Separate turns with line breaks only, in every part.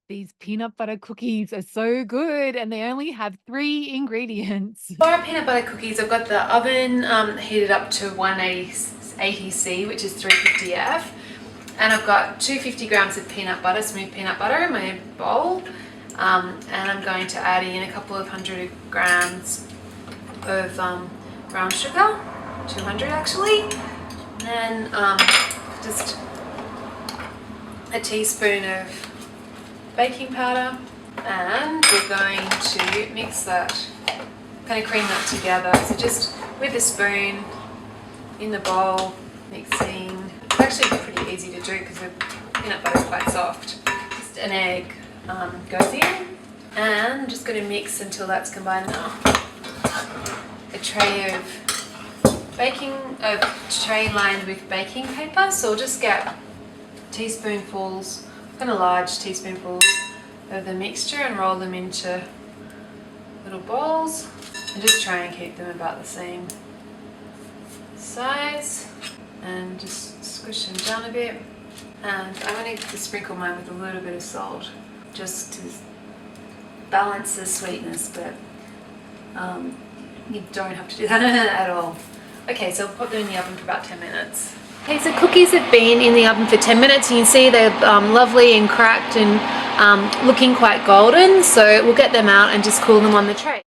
These peanut butter cookies are so good and they only have 3 ingredients.
For our peanut butter cookies, I've got the oven heated up to 180C, which is 350F. And I've got 250 grams of peanut butter, smooth peanut butter in my bowl. And I'm going to add in a couple of 100 grams of brown sugar, 200 actually. And then just a teaspoon of baking powder. And we're going to mix that, kind of cream that together. So just with a spoon in the bowl, mixing. It's actually pretty easy to do because the peanut butter is quite soft. Just an egg goes in, and I'm just going to mix until that's combined now. A tray lined with baking paper. So I'll just get teaspoonfuls, kind of large teaspoonfuls of the mixture and roll them into little balls and just try and keep them about the same size and just squish them down a bit. And I'm going to sprinkle mine with a little bit of salt just to balance the sweetness, but you don't have to do that at all. Okay, so I'll put them in the oven for about 10 minutes. Okay, so cookies have been in the oven for 10 minutes. You can see they're lovely and cracked and looking quite golden. So we'll get them out and just cool them on the tray.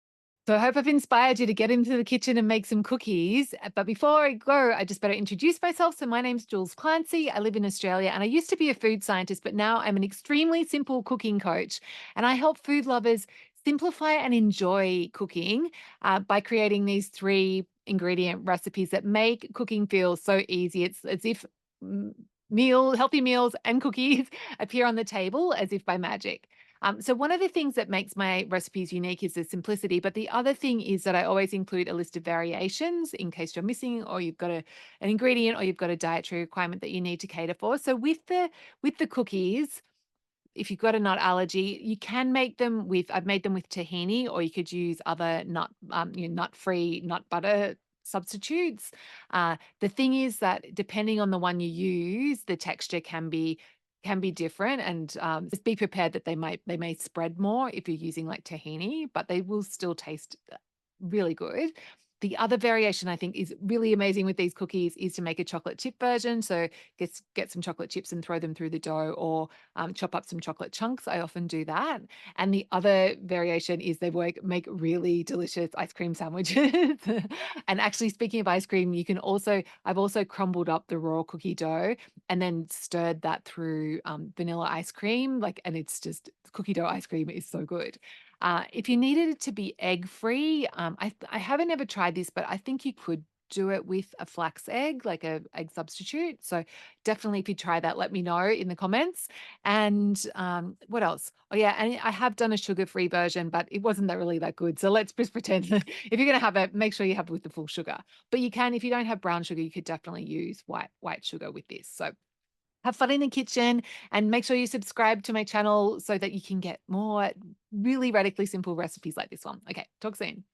So I hope I've inspired you to get into the kitchen and make some cookies. But before I go, I just better introduce myself. So my name's Jules Clancy. I live in Australia and I used to be a food scientist, but now I'm an extremely simple cooking coach. And I help food lovers simplify and enjoy cooking by creating these 3 ingredient recipes that make cooking feel so easy. It's as if healthy meals and cookies appear on the table as if by magic. So one of the things that makes my recipes unique is the simplicity, but the other thing is that I always include a list of variations in case you're missing or you've got an ingredient or you've got a dietary requirement that you need to cater for. So with the cookies, if you've got a nut allergy, you can make them with I've made them with tahini, or you could use other nut-free nut butter substitutes. The thing is that depending on the one you use, the texture can be different, and just be prepared that they may spread more if you're using like tahini, but they will still taste really good. The other variation I think is really amazing with these cookies is to make a chocolate chip version. So get some chocolate chips and throw them through the dough, or chop up some chocolate chunks. I often do that. And the other variation is they make really delicious ice cream sandwiches. And actually, speaking of ice cream, I've also crumbled up the raw cookie dough and then stirred that through vanilla ice cream. And it's just cookie dough ice cream is so good. If you needed it to be egg free, I haven't ever tried this, but I think you could do it with a flax egg, like a egg substitute. So definitely, if you try that, let me know in the comments. And what else? Oh yeah, and I have done a sugar free version, but it wasn't really that good. So let's just pretend if you're gonna have it, make sure you have it with the full sugar. But you can, if you don't have brown sugar, you could definitely use white sugar with this. So have fun in the kitchen and make sure you subscribe to my channel so that you can get more really radically simple recipes like this one. Okay, talk soon.